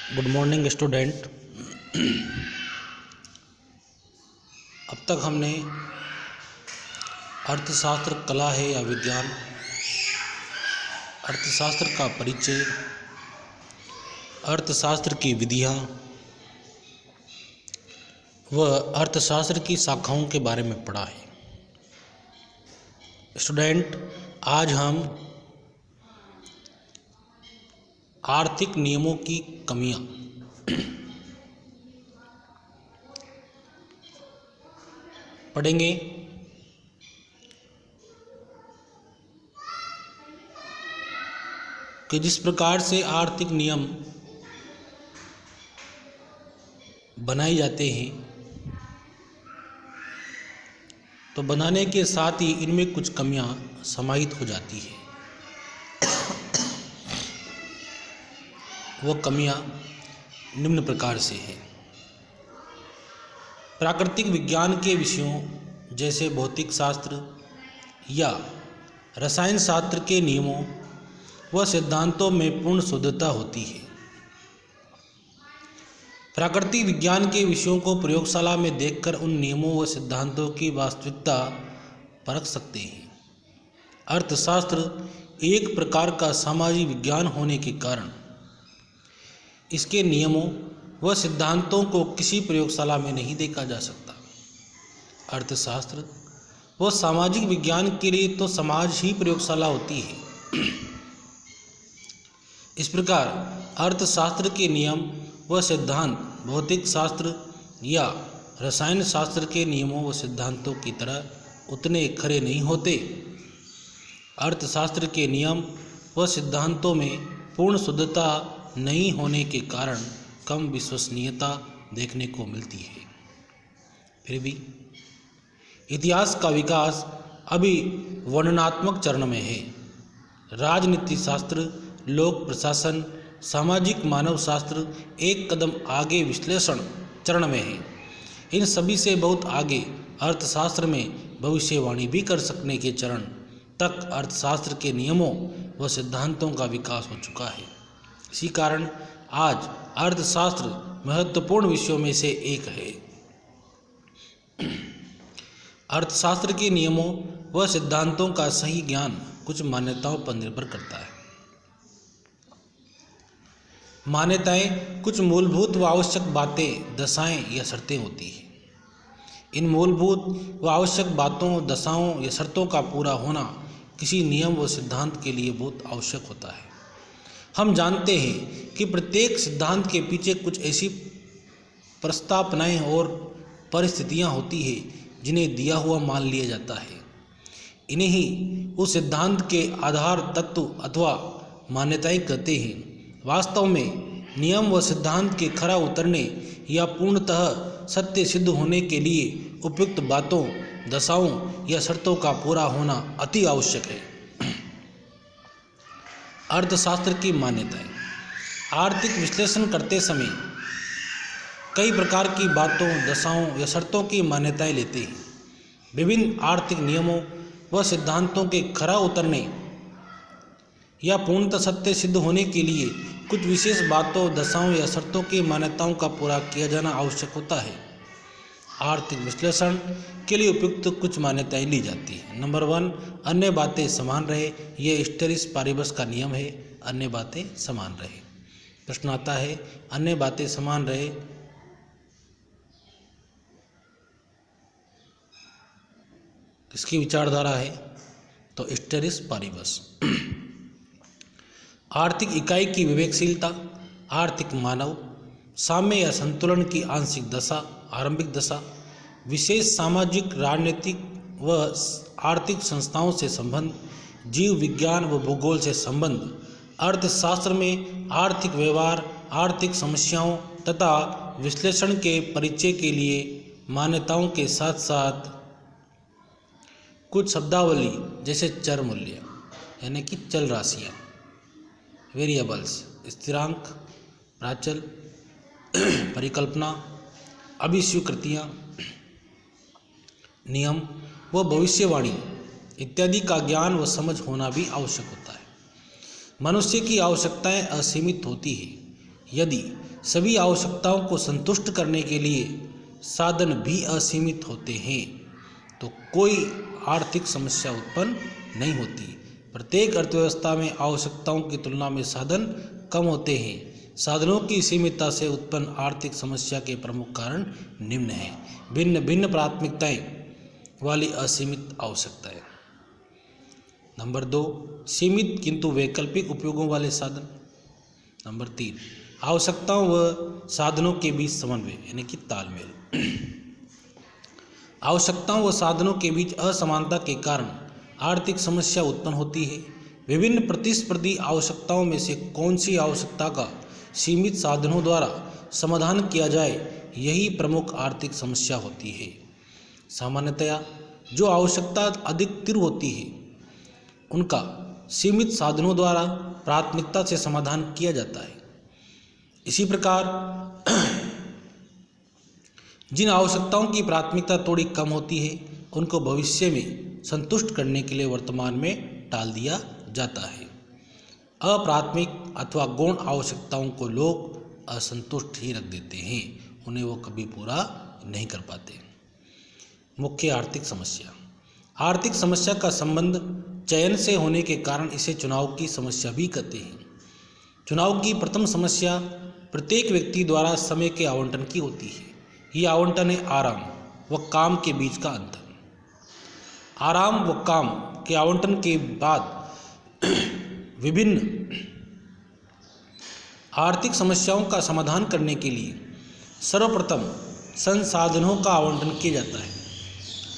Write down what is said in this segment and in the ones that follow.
Good morning student. अब तक हमने अर्थशास्त्र कला है या विज्ञान, अर्थशास्त्र का परिचय, अर्थशास्त्र की विधियाँ व अर्थशास्त्र की शाखाओं के बारे में पढ़ा है। स्टूडेंट, आज हम आर्थिक नियमों की कमियाँ पढ़ेंगे। कि जिस प्रकार से आर्थिक नियम बनाए जाते हैं, तो बनाने के साथ ही इनमें कुछ कमियां समाहित हो जाती है। वो कमियां निम्न प्रकार से हैं। प्राकृतिक विज्ञान के विषयों जैसे भौतिक शास्त्र या रसायन शास्त्र के नियमों व सिद्धांतों में पूर्ण शुद्धता होती है। प्राकृतिक विज्ञान के विषयों को प्रयोगशाला में देखकर उन नियमों व सिद्धांतों की वास्तविकता परख सकते हैं। अर्थशास्त्र एक प्रकार का सामाजिक विज्ञान होने के कारण इसके नियमों व सिद्धांतों को किसी प्रयोगशाला में नहीं देखा जा सकता। अर्थशास्त्र व सामाजिक विज्ञान के लिए तो समाज ही प्रयोगशाला होती है। इस प्रकार अर्थशास्त्र के नियम व सिद्धांत भौतिक शास्त्र या रसायन शास्त्र के नियमों व सिद्धांतों की तरह उतने खरे नहीं होते। अर्थशास्त्र के नियम व सिद्धांतों में पूर्ण शुद्धता नहीं होने के कारण कम विश्वसनीयता देखने को मिलती है। फिर भी इतिहास का विकास अभी वर्णनात्मक चरण में है। राजनीति शास्त्र, लोक प्रशासन, सामाजिक मानव शास्त्र एक कदम आगे विश्लेषण चरण में है। इन सभी से बहुत आगे अर्थशास्त्र में भविष्यवाणी भी कर सकने के चरण तक अर्थशास्त्र के नियमों व सिद्धांतों का विकास हो चुका है। इसी कारण आज अर्थशास्त्र महत्वपूर्ण विषयों में से एक है। अर्थशास्त्र के नियमों व सिद्धांतों का सही ज्ञान कुछ मान्यताओं पर निर्भर करता है। मान्यताएं कुछ मूलभूत व आवश्यक बातें, दशाएं या शर्तें होती हैं। इन मूलभूत व आवश्यक बातों, दशाओं या शर्तों का पूरा होना किसी नियम व सिद्धांत के लिए बहुत आवश्यक होता है। हम जानते हैं कि प्रत्येक सिद्धांत के पीछे कुछ ऐसी प्रस्तावनाएं और परिस्थितियां होती हैं जिन्हें दिया हुआ मान लिया जाता है। इन्हें ही उस सिद्धांत के आधार तत्व अथवा मान्यताएं कहते हैं। वास्तव में नियम व सिद्धांत के खरा उतरने या पूर्णतः सत्य सिद्ध होने के लिए उपयुक्त बातों, दशाओं या शर्तों का पूरा होना अति आवश्यक है। अर्थशास्त्र की मान्यताएं। आर्थिक विश्लेषण करते समय कई प्रकार की बातों, दशाओं या शर्तों की मान्यताएं लेते हैं। विभिन्न आर्थिक नियमों व सिद्धांतों के खरा उतरने या पूर्णतः सत्य सिद्ध होने के लिए कुछ विशेष बातों, दशाओं या शर्तों की मान्यताओं का पूरा किया जाना आवश्यक होता है। आर्थिक विश्लेषण के लिए उपयुक्त कुछ मान्यताएं ली जाती हैं। नंबर 1, अन्य बातें समान रहे। ये स्टेरिस पारिबस का नियम है, अन्य बातें समान रहे। प्रश्न आता है, अन्य बातें समान रहे, किसकी विचारधारा है? तो स्टेरिस पारिबस। आर्थिक इकाई की विवेकशीलता, आर्थिक मानव, साम्य या संतुलन की आंशिक दशा, आरंभिक दशा, विशेष सामाजिक, राजनीतिक व आर्थिक संस्थाओं से संबंध, जीव विज्ञान व भूगोल से संबंध। अर्थशास्त्र में आर्थिक व्यवहार, आर्थिक समस्याओं तथा विश्लेषण के परिचय के लिए मान्यताओं के साथ साथ कुछ शब्दावली जैसे चर मूल्य यानी कि चल राशियाँ, वेरिएबल्स, स्थिरांक, प्राचल, परिकल्पना, अभिस्वीकृतियाँ, नियम व भविष्यवाणी इत्यादि का ज्ञान व समझ होना भी आवश्यक होता है। मनुष्य की आवश्यकताएं असीमित होती है। यदि सभी आवश्यकताओं को संतुष्ट करने के लिए साधन भी असीमित होते हैं तो कोई आर्थिक समस्या उत्पन्न नहीं होती। प्रत्येक अर्थव्यवस्था में आवश्यकताओं की तुलना में साधन कम होते हैं। साधनों की सीमितता से उत्पन्न आर्थिक समस्या के प्रमुख कारण निम्न हैं। भिन्न भिन्न प्राथमिकताएं वाली असीमित आवश्यकताएं। नंबर 2, सीमित किंतु वैकल्पिक उपयोगों वाले साधन। नंबर 3, आवश्यकताओं व साधनों के बीच समन्वय यानी कि तालमेल। आवश्यकताओं व साधनों के बीच असमानता के कारण आर्थिक समस्या उत्पन्न होती है। विभिन्न प्रतिस्पर्धी आवश्यकताओं में से कौन सी आवश्यकता का सीमित साधनों द्वारा समाधान किया जाए, यही प्रमुख आर्थिक समस्या होती है। सामान्यतया जो आवश्यकता अधिक तीव्र होती है उनका सीमित साधनों द्वारा प्राथमिकता से समाधान किया जाता है। इसी प्रकार जिन आवश्यकताओं की प्राथमिकता थोड़ी कम होती है उनको भविष्य में संतुष्ट करने के लिए वर्तमान में टाल दिया जाता है। अप्राथमिक अथवा गौण आवश्यकताओं को लोग असंतुष्ट ही रख देते हैं, उन्हें वो कभी पूरा नहीं कर पाते। मुख्य आर्थिक समस्या। आर्थिक समस्या का संबंध चयन से होने के कारण इसे चुनाव की समस्या भी कहते हैं। चुनाव की प्रथम समस्या प्रत्येक व्यक्ति द्वारा समय के आवंटन की होती है। ये आवंटन है आराम व काम के बीच का अंतर। आराम व काम के आवंटन के बाद विभिन्न आर्थिक समस्याओं का समाधान करने के लिए सर्वप्रथम संसाधनों का आवंटन किया जाता है।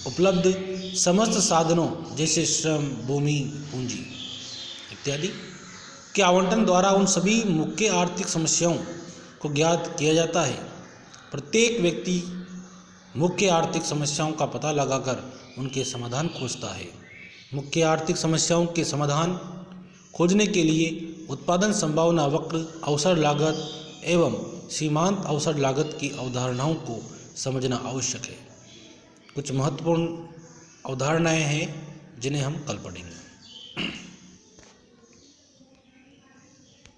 उपलब्ध समस्त साधनों जैसे श्रम, भूमि, पूंजी इत्यादि के आवंटन द्वारा उन सभी मुख्य आर्थिक समस्याओं को ज्ञात किया जाता है। प्रत्येक व्यक्ति मुख्य आर्थिक समस्याओं का पता लगाकर उनके समाधान खोजता है। मुख्य आर्थिक समस्याओं के समाधान खोजने के लिए उत्पादन संभावना वक्र, अवसर लागत एवं सीमांत अवसर लागत की अवधारणाओं को समझना आवश्यक है। कुछ महत्वपूर्ण अवधारणाएं हैं जिन्हें हम कल पढ़ेंगे।